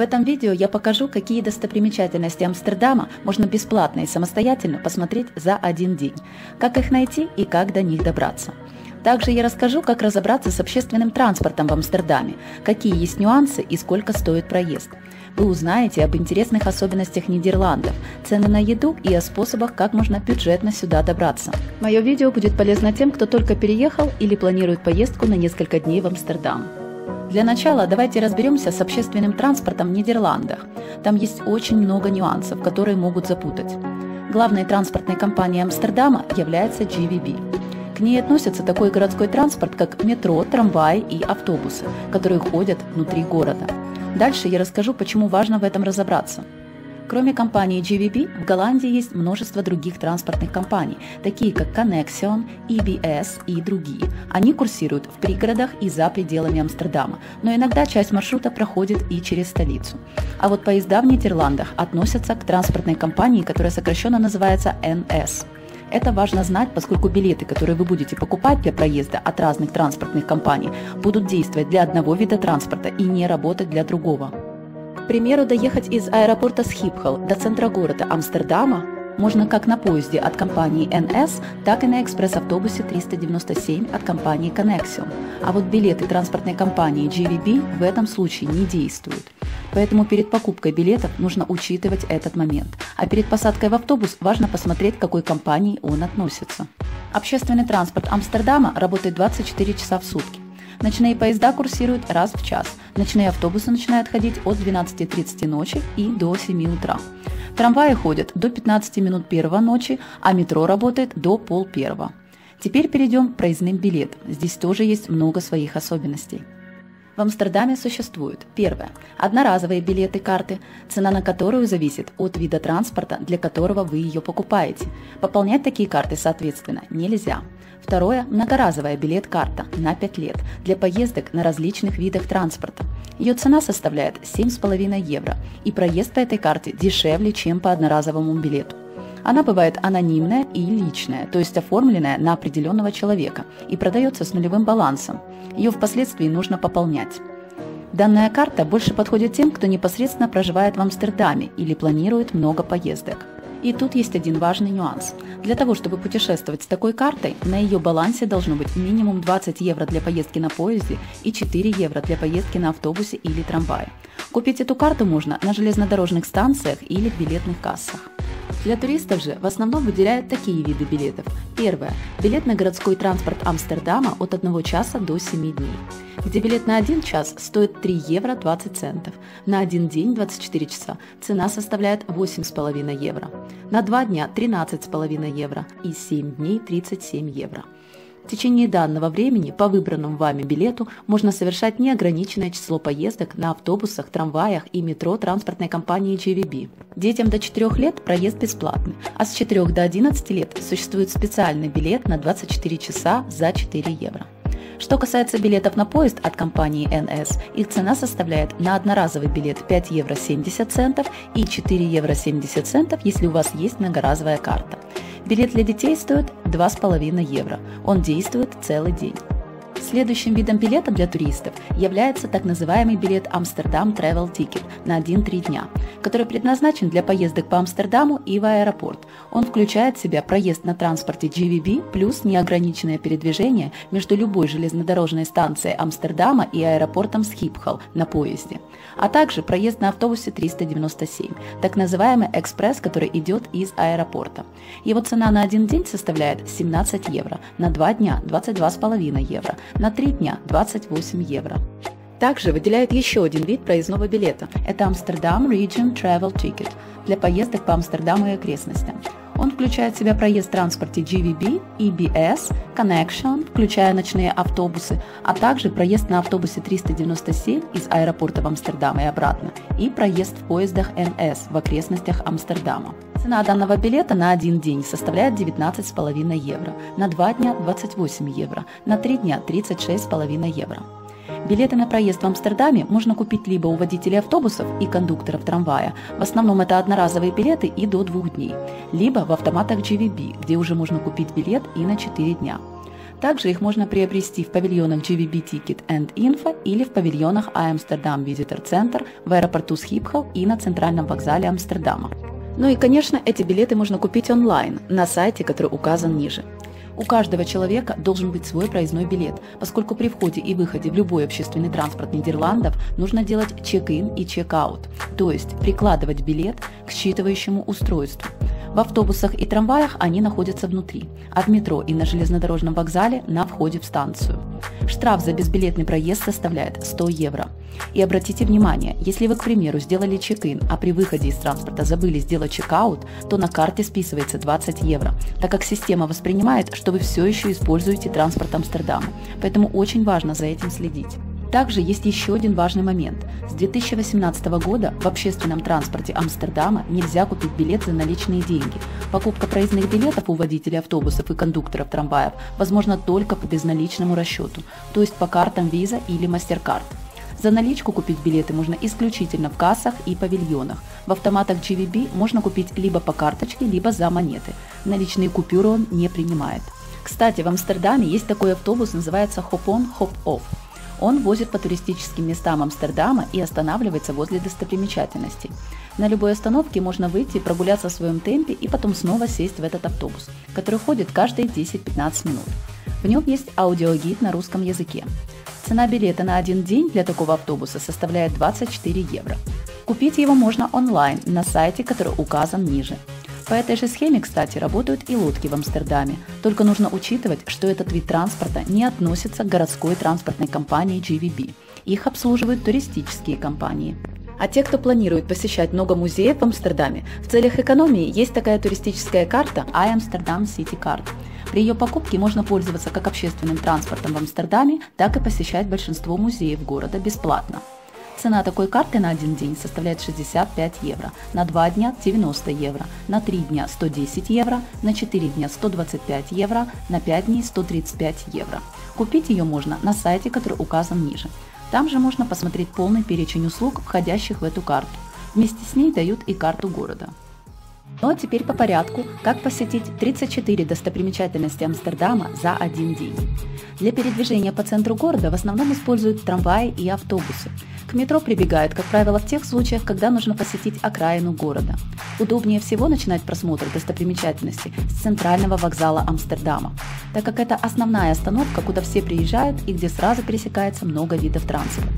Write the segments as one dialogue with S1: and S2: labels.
S1: этом видео я покажу, какие достопримечательности Амстердама можно бесплатно и самостоятельно посмотреть за один день, как их найти и как до них добраться. Также я расскажу, как разобраться с общественным транспортом в Амстердаме, какие есть нюансы и сколько стоит проезд. Вы узнаете об интересных особенностях Нидерландов, цены на еду и о способах, как можно бюджетно сюда добраться. Мое видео будет полезно тем, кто только переехал или планирует поездку на несколько дней в Амстердам. Для начала давайте разберемся с общественным транспортом в Нидерландах. Там есть очень много нюансов, которые могут запутать. Главной транспортной компанией Амстердама является GVB. К ней относится такой городской транспорт, как метро, трамваи и автобусы, которые ходят внутри города. Дальше я расскажу, почему важно в этом разобраться. Кроме компании GVB, в Голландии есть множество других транспортных компаний, такие как Connexion, EBS и другие. Они курсируют в пригородах и за пределами Амстердама, но иногда часть маршрута проходит и через столицу. А вот поезда в Нидерландах относятся к транспортной компании, которая сокращенно называется NS. Это важно знать, поскольку билеты, которые вы будете покупать для проезда от разных транспортных компаний, будут действовать для одного вида транспорта и не работать для другого. К примеру, доехать из аэропорта Схипхол до центра города Амстердама можно как на поезде от компании NS, так и на экспресс-автобусе 397 от компании Connexion. А вот билеты транспортной компании GVB в этом случае не действуют. Поэтому перед покупкой билетов нужно учитывать этот момент. А перед посадкой в автобус важно посмотреть, к какой компании он относится. Общественный транспорт Амстердама работает 24 часа в сутки. Ночные поезда курсируют раз в час. Ночные автобусы начинают ходить от 12:30 ночи и до 7 утра. Трамваи ходят до 15 минут первого ночи, а метро работает до 12:30. Теперь перейдем к проездным билетам. Здесь тоже есть много своих особенностей. В Амстердаме существует: первое – одноразовые билеты-карты, цена на которую зависит от вида транспорта, для которого вы ее покупаете. Пополнять такие карты, соответственно, нельзя. Второе – многоразовая билет-карта на 5 лет для поездок на различных видах транспорта. Ее цена составляет 7,5 евро, и проезд по этой карте дешевле, чем по одноразовому билету. Она бывает анонимная и личная, то есть оформленная на определенного человека и продается с нулевым балансом. Ее впоследствии нужно пополнять. Данная карта больше подходит тем, кто непосредственно проживает в Амстердаме или планирует много поездок. И тут есть один важный нюанс. Для того, чтобы путешествовать с такой картой, на ее балансе должно быть минимум 20 евро для поездки на поезде и 4 евро для поездки на автобусе или трамвае. Купить эту карту можно на железнодорожных станциях или в билетных кассах. Для туристов же в основном выделяют такие виды билетов. Первое – билет на городской транспорт Амстердама от 1 часа до 7 дней, где билет на 1 час стоит 3 евро 20 центов, на 1 день 24 часа цена составляет 8,5 евро, на 2 дня 13,5 евро и 7 дней 37 евро. В течение данного времени по выбранному вами билету можно совершать неограниченное число поездок на автобусах, трамваях и метро транспортной компании GVB. Детям до 4 лет проезд бесплатный, а с 4 до 11 лет существует специальный билет на 24 часа за 4 евро. Что касается билетов на поезд от компании NS, их цена составляет на одноразовый билет 5 евро 70 центов и 4 евро 70 центов, если у вас есть многоразовая карта. Билет для детей стоит 2,5 евро. Он действует целый день. Следующим видом билета для туристов является так называемый билет Amsterdam Travel Ticket на 1-3 дня, который предназначен для поездок по Амстердаму и в аэропорт. Он включает в себя проезд на транспорте GVB плюс неограниченное передвижение между любой железнодорожной станцией Амстердама и аэропортом Схипхол на поезде, а также проезд на автобусе 397, так называемый экспресс, который идет из аэропорта. Его цена на 1 день составляет 17 евро, на 2 дня 22,5 евро, на 3 дня 28 евро. Также выделяют еще один вид проездного билета. Это Amsterdam Region Travel Ticket для поездок по Амстердаму и окрестностям. Он включает в себя проезд в транспорте GVB, EBS, Connexion, включая ночные автобусы, а также проезд на автобусе 397 из аэропорта в Амстердам и обратно, и проезд в поездах NS в окрестностях Амстердама. Цена данного билета на 1 день составляет 19,5 евро, на 2 дня 28 евро, на 3 дня 36,5 евро. Билеты на проезд в Амстердаме можно купить либо у водителей автобусов и кондукторов трамвая, в основном это одноразовые билеты и до 2 дней, либо в автоматах GVB, где уже можно купить билет и на 4 дня. Также их можно приобрести в павильонах GVB Ticket and Info или в павильонах Amsterdam Visitor Center в аэропорту Schiphol и на центральном вокзале Амстердама. Ну и, конечно, эти билеты можно купить онлайн на сайте, который указан ниже. У каждого человека должен быть свой проездной билет, поскольку при входе и выходе в любой общественный транспорт Нидерландов нужно делать чек-ин и чек-аут, то есть прикладывать билет к считывающему устройству. В автобусах и трамваях они находятся внутри, а в метро и на железнодорожном вокзале на входе в станцию. Штраф за безбилетный проезд составляет 100 евро. И обратите внимание, если вы, к примеру, сделали чек-ин, а при выходе из транспорта забыли сделать чек-аут, то на карте списывается 20 евро, так как система воспринимает, что вы все еще используете транспорт Амстердама. Поэтому очень важно за этим следить. Также есть еще один важный момент. С 2018 года в общественном транспорте Амстердама нельзя купить билет за наличные деньги. Покупка проездных билетов у водителей автобусов и кондукторов трамваев возможна только по безналичному расчету, то есть по картам Visa или MasterCard. За наличку купить билеты можно исключительно в кассах и павильонах. В автоматах GVB можно купить либо по карточке, либо за монеты. Наличные купюры он не принимает. Кстати, в Амстердаме есть такой автобус, называется Hop-on, Hop-off. Он возит по туристическим местам Амстердама и останавливается возле достопримечательностей. На любой остановке можно выйти, прогуляться в своем темпе и потом снова сесть в этот автобус, который ходит каждые 10-15 минут. В нем есть аудиогид на русском языке. Цена билета на один день для такого автобуса составляет 24 евро. Купить его можно онлайн на сайте, который указан ниже. По этой же схеме, кстати, работают и лодки в Амстердаме, только нужно учитывать, что этот вид транспорта не относится к городской транспортной компании GVB. Их обслуживают туристические компании. А те, кто планирует посещать много музеев в Амстердаме, в целях экономии есть такая туристическая карта iAmsterdam City Card. При ее покупке можно пользоваться как общественным транспортом в Амстердаме, так и посещать большинство музеев города бесплатно. Цена такой карты на один день составляет 65 евро, на 2 дня 90 евро, на 3 дня 110 евро, на 4 дня 125 евро, на 5 дней 135 евро. Купить ее можно на сайте, который указан ниже. Там же можно посмотреть полный перечень услуг, входящих в эту карту. Вместе с ней дают и карту города. Ну а теперь по порядку, как посетить 34 достопримечательности Амстердама за один день. Для передвижения по центру города в основном используют трамваи и автобусы. К метро прибегают, как правило, в тех случаях, когда нужно посетить окраину города. Удобнее всего начинать просмотр достопримечательностей с центрального вокзала Амстердама, так как это основная остановка, куда все приезжают и где сразу пересекается много видов транспорта.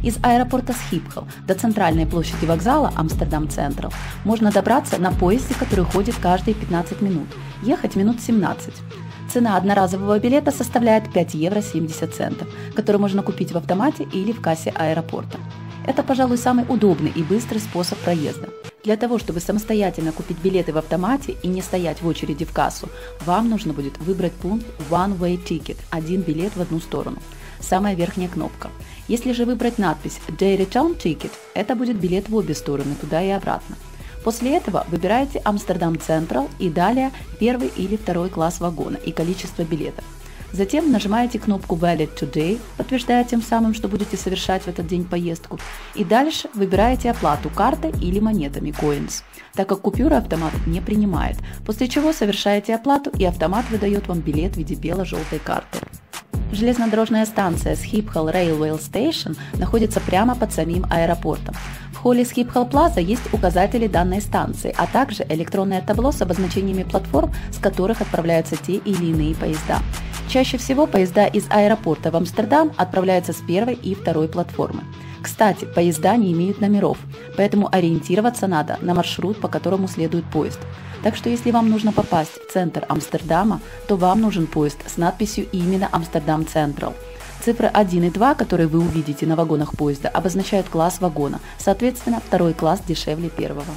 S1: Из аэропорта Schiphol до центральной площади вокзала Амстердам Централ можно добраться на поезде, который ходит каждые 15 минут, ехать минут 17. Цена одноразового билета составляет 5 евро 70 центов, который можно купить в автомате или в кассе аэропорта. Это, пожалуй, самый удобный и быстрый способ проезда. Для того, чтобы самостоятельно купить билеты в автомате и не стоять в очереди в кассу, вам нужно будет выбрать пункт One Way Ticket – один билет в одну сторону. Самая верхняя кнопка. Если же выбрать надпись Day Return Ticket, это будет билет в обе стороны, туда и обратно. После этого выбираете Амстердам Централ и далее первый или второй класс вагона и количество билетов. Затем нажимаете кнопку Valid Today, подтверждая тем самым, что будете совершать в этот день поездку. И дальше выбираете оплату картой или монетами Coins, так как купюры автомат не принимает, после чего совершаете оплату и автомат выдает вам билет в виде бело-желтой карты. Железнодорожная станция Schiphol Railway Station находится прямо под самим аэропортом. В холле Schiphol Plaza есть указатели данной станции, а также электронное табло с обозначениями платформ, с которых отправляются те или иные поезда. Чаще всего поезда из аэропорта в Амстердам отправляются с первой и второй платформы. Кстати, поезда не имеют номеров, поэтому ориентироваться надо на маршрут, по которому следует поезд. Так что если вам нужно попасть в центр Амстердама, то вам нужен поезд с надписью именно Амстердам Централ. Цифры 1 и 2, которые вы увидите на вагонах поезда, обозначают класс вагона, соответственно, второй класс дешевле первого.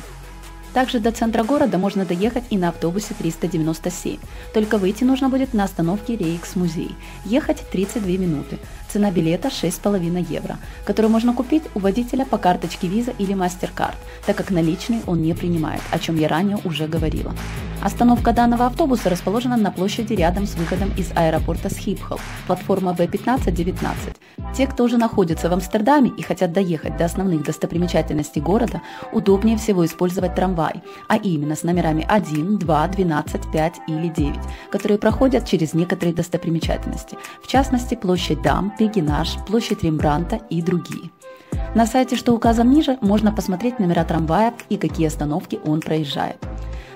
S1: Также до центра города можно доехать и на автобусе 397, только выйти нужно будет на остановке Рейхсмузей. Ехать 32 минуты. Цена билета 6,5 евро, который можно купить у водителя по карточке Visa или MasterCard, так как наличные он не принимает, о чем я ранее уже говорила. Остановка данного автобуса расположена на площади рядом с выходом из аэропорта Схипхол, платформа В15-19. Те, кто уже находится в Амстердаме и хотят доехать до основных достопримечательностей города, удобнее всего использовать трамвай, а именно с номерами 1, 2, 12, 5 или 9, которые проходят через некоторые достопримечательности, в частности площадь Дам, Бегенаж, площадь Рембрандта и другие. На сайте, что указан ниже, можно посмотреть номера трамвая и какие остановки он проезжает.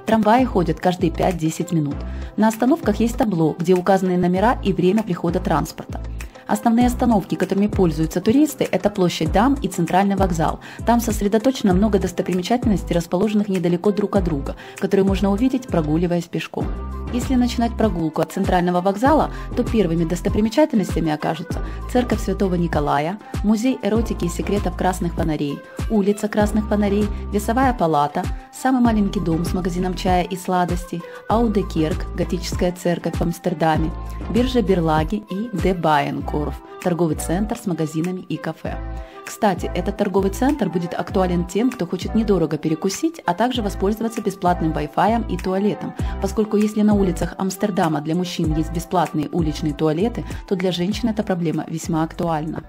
S1: Трамваи ходят каждые 5-10 минут. На остановках есть табло, где указаны номера и время прихода транспорта. Основные остановки, которыми пользуются туристы, это площадь Дам и центральный вокзал. Там сосредоточено много достопримечательностей, расположенных недалеко друг от друга, которые можно увидеть, прогуливаясь пешком. Если начинать прогулку от центрального вокзала, то первыми достопримечательностями окажутся Церковь Святого Николая, Музей эротики и секретов красных фонарей, улица Красных фонарей, Весовая палата, самый маленький дом с магазином чая и сладостей, Ауде Керк, готическая церковь в Амстердаме, биржа Берлаги и Де Байенкорф, торговый центр с магазинами и кафе. Кстати, этот торговый центр будет актуален тем, кто хочет недорого перекусить, а также воспользоваться бесплатным Wi-Fi и туалетом, поскольку если на улицах Амстердама для мужчин есть бесплатные уличные туалеты, то для женщин эта проблема весьма актуальна.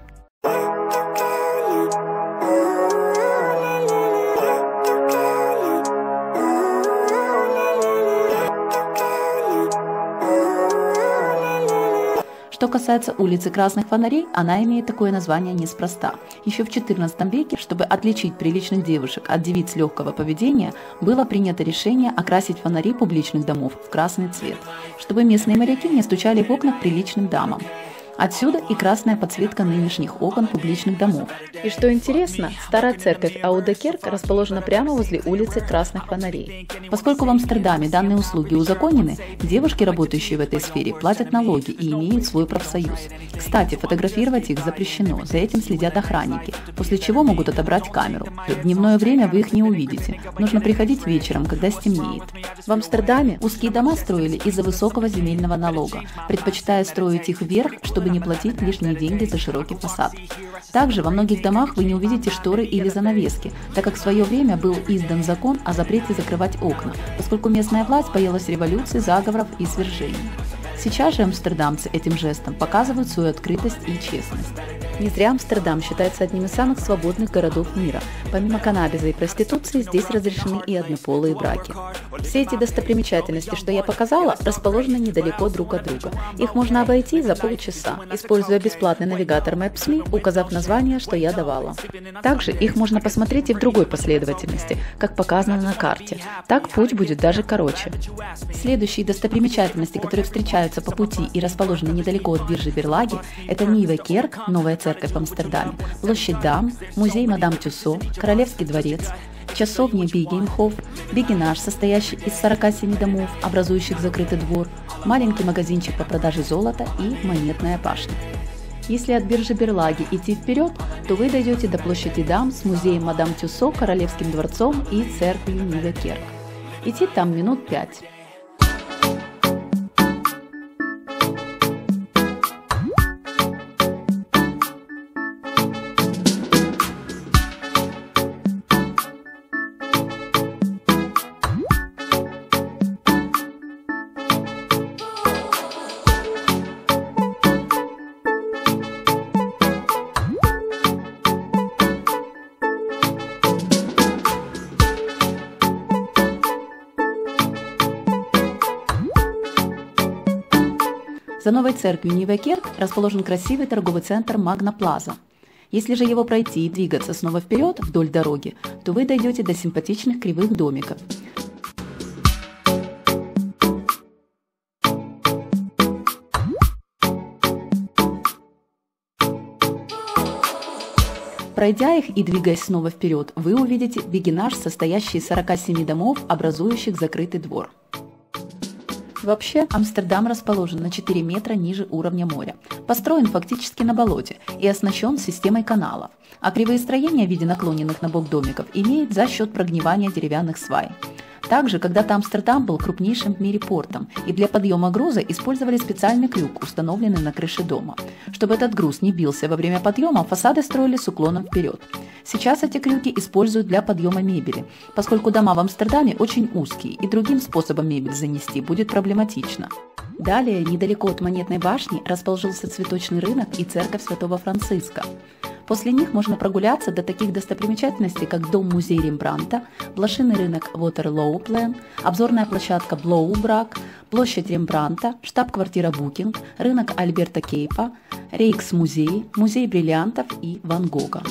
S1: Что касается улицы Красных фонарей, она имеет такое название неспроста. Еще в XIV веке, чтобы отличить приличных девушек от девиц легкого поведения, было принято решение окрасить фонари публичных домов в красный цвет, чтобы местные моряки не стучали в окна к приличным дамам. Отсюда и красная подсветка нынешних окон публичных домов. И что интересно, старая церковь Ауде Керк расположена прямо возле улицы Красных фонарей. Поскольку в Амстердаме данные услуги узаконены, девушки, работающие в этой сфере, платят налоги и имеют свой профсоюз. Кстати, фотографировать их запрещено, за этим следят охранники, после чего могут отобрать камеру. В дневное время вы их не увидите, нужно приходить вечером, когда стемнеет. В Амстердаме узкие дома строили из-за высокого земельного налога, предпочитая строить их вверх, чтобы не платить лишние деньги за широкий фасад. Также во многих домах вы не увидите шторы или занавески, так как в свое время был издан закон о запрете закрывать окна, поскольку местная власть боялась революций, заговоров и свержений. Сейчас же амстердамцы этим жестом показывают свою открытость и честность. Не зря Амстердам считается одним из самых свободных городов мира. Помимо каннабиса и проституции, здесь разрешены и однополые браки. Все эти достопримечательности, что я показала, расположены недалеко друг от друга. Их можно обойти за полчаса, используя бесплатный навигатор Maps.me, указав название, что я давала. Также их можно посмотреть и в другой последовательности, как показано на карте. Так путь будет даже короче. Следующие достопримечательности, которые встречаются по пути и расположены недалеко от биржи Берлаги, это Nieuwe Kerk, новая церковь в Амстердаме, площадь Дам, музей Мадам Тюссо, Королевский дворец, часовня Бигеймхоф, Бегенаж, состоящий из 47 домов, образующих закрытый двор, маленький магазинчик по продаже золота и монетная башня. Если от биржи Берлаги идти вперед, то вы дойдете до площади Дам с музеем Мадам Тюссо, Королевским дворцом и церковью Nieuwe Kerk. Идти там минут 5. За новой церковью Nieuwe Kerk расположен красивый торговый центр Magna Plaza. Если же его пройти и двигаться снова вперед вдоль дороги, то вы дойдете до симпатичных кривых домиков. Пройдя их и двигаясь снова вперед, вы увидите Бегенаж, состоящий из 47 домов, образующих закрытый двор. Вообще, Амстердам расположен на 4 метра ниже уровня моря, построен фактически на болоте и оснащен системой каналов, а кривые строения в виде наклоненных на бок домиков имеет за счет прогнивания деревянных свай. Также когда-то Амстердам был крупнейшим в мире портом, и для подъема груза использовали специальный крюк, установленный на крыше дома. Чтобы этот груз не бился во время подъема, фасады строили с уклоном вперед. Сейчас эти крюки используют для подъема мебели, поскольку дома в Амстердаме очень узкие, и другим способом мебель занести будет проблематично. Далее, недалеко от Монетной башни, расположился цветочный рынок и церковь Святого Франциска. После них можно прогуляться до таких достопримечательностей, как дом-музей Рембрандта, блошиный рынок Waterloo Plan, обзорная площадка Блоубрак, площадь Рембрандта, штаб-квартира Букинг, рынок Альберта Кейпа, Рейкс-музей, музей бриллиантов и Ван Гога.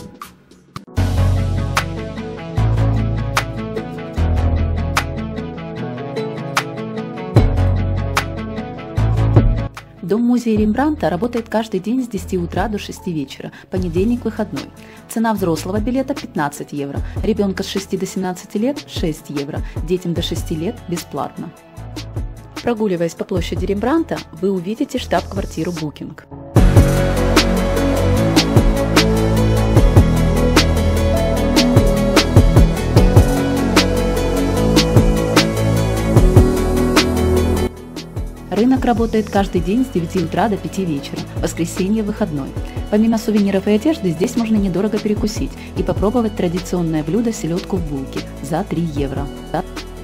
S1: Дом-музей Рембрандта работает каждый день с 10 утра до 6 вечера, понедельник выходной. Цена взрослого билета 15 евро, ребенка с 6 до 17 лет 6 евро, детям до 6 лет бесплатно. Прогуливаясь по площади Рембрандта, вы увидите штаб-квартиру Букинг. Рынок работает каждый день с 9 утра до 5 вечера, воскресенье выходной. Помимо сувениров и одежды, здесь можно недорого перекусить и попробовать традиционное блюдо селедку в булке за 3 евро.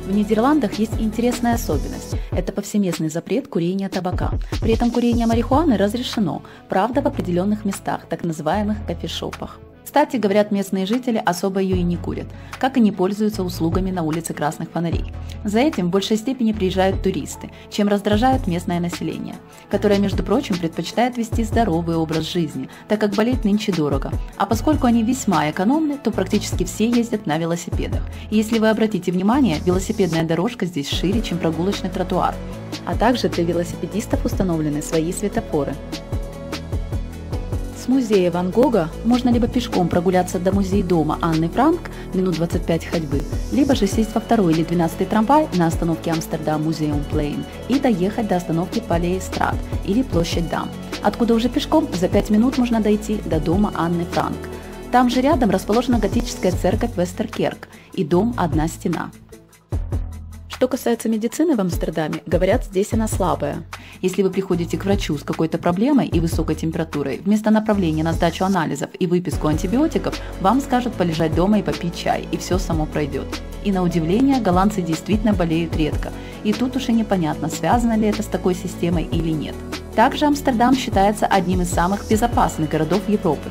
S1: В Нидерландах есть интересная особенность – это повсеместный запрет курения табака. При этом курение марихуаны разрешено, правда, в определенных местах, так называемых кофешопах. Кстати, говорят, местные жители особо ее и не курят, как и не пользуются услугами на улице Красных Фонарей. За этим в большей степени приезжают туристы, чем раздражают местное население, которое, между прочим, предпочитает вести здоровый образ жизни, так как болеть нынче дорого. А поскольку они весьма экономны, то практически все ездят на велосипедах. И если вы обратите внимание, велосипедная дорожка здесь шире, чем прогулочный тротуар. А также для велосипедистов установлены свои светофоры. С музея Ван Гога можно либо пешком прогуляться до музей-дома Анны Франк, минут 25 ходьбы, либо же сесть во 2-й или 12-й трамвай на остановке Амстердам Музеум Плейн и доехать до остановки Палей Страт или площадь Дам, откуда уже пешком за 5 минут можно дойти до дома Анны Франк. Там же рядом расположена готическая церковь Вестеркерк и дом «Одна стена». Что касается медицины в Амстердаме, говорят, здесь она слабая. Если вы приходите к врачу с какой-то проблемой и высокой температурой, вместо направления на сдачу анализов и выписку антибиотиков, вам скажут полежать дома и попить чай, и все само пройдет. И на удивление, голландцы действительно болеют редко, и тут уже непонятно, связано ли это с такой системой или нет. Также Амстердам считается одним из самых безопасных городов Европы.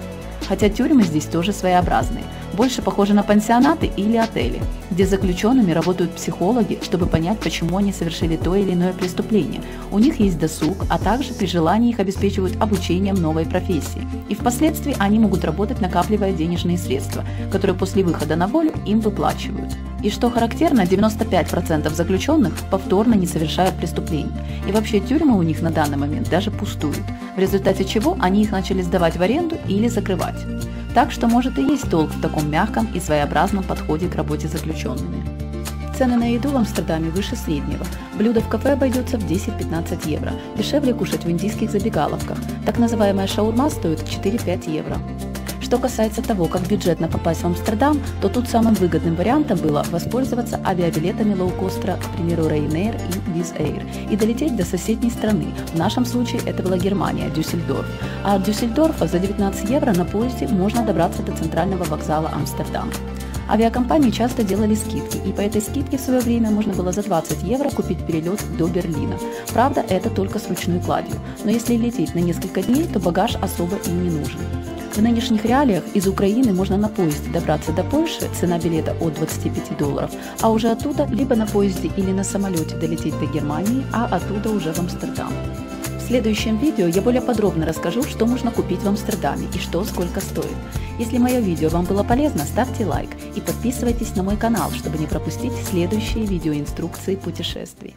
S1: Хотя тюрьмы здесь тоже своеобразные, больше похожи на пансионаты или отели, где с заключенными работают психологи, чтобы понять, почему они совершили то или иное преступление. У них есть досуг, а также при желании их обеспечивают обучением новой профессии. И впоследствии они могут работать, накапливая денежные средства, которые после выхода на волю им выплачивают. И что характерно, 95% заключенных повторно не совершают преступлений. И вообще тюрьмы у них на данный момент даже пустуют, в результате чего они их начали сдавать в аренду или закрывать. Так что может и есть толк в таком мягком и своеобразном подходе к работе с заключенными. Цены на еду в Амстердаме выше среднего. Блюдо в кафе обойдется в 10-15 евро. Дешевле кушать в индийских забегаловках. Так называемая шаурма стоит 4-5 евро. Что касается того, как бюджетно попасть в Амстердам, то тут самым выгодным вариантом было воспользоваться авиабилетами лоукостера, к примеру, Ryanair и Wizz Air, и долететь до соседней страны. В нашем случае это была Германия, Дюссельдорф. А от Дюссельдорфа за 19 евро на поезде можно добраться до центрального вокзала Амстердам. Авиакомпании часто делали скидки, и по этой скидке в свое время можно было за 20 евро купить перелет до Берлина. Правда, это только с ручной кладью, но если лететь на несколько дней, то багаж особо и не нужен. В нынешних реалиях из Украины можно на поезде добраться до Польши, цена билета от $25, а уже оттуда либо на поезде или на самолете долететь до Германии, а оттуда уже в Амстердам. В следующем видео я более подробно расскажу, что можно купить в Амстердаме и что сколько стоит. Если мое видео вам было полезно, ставьте лайк и подписывайтесь на мой канал, чтобы не пропустить следующие видеоинструкции путешествий.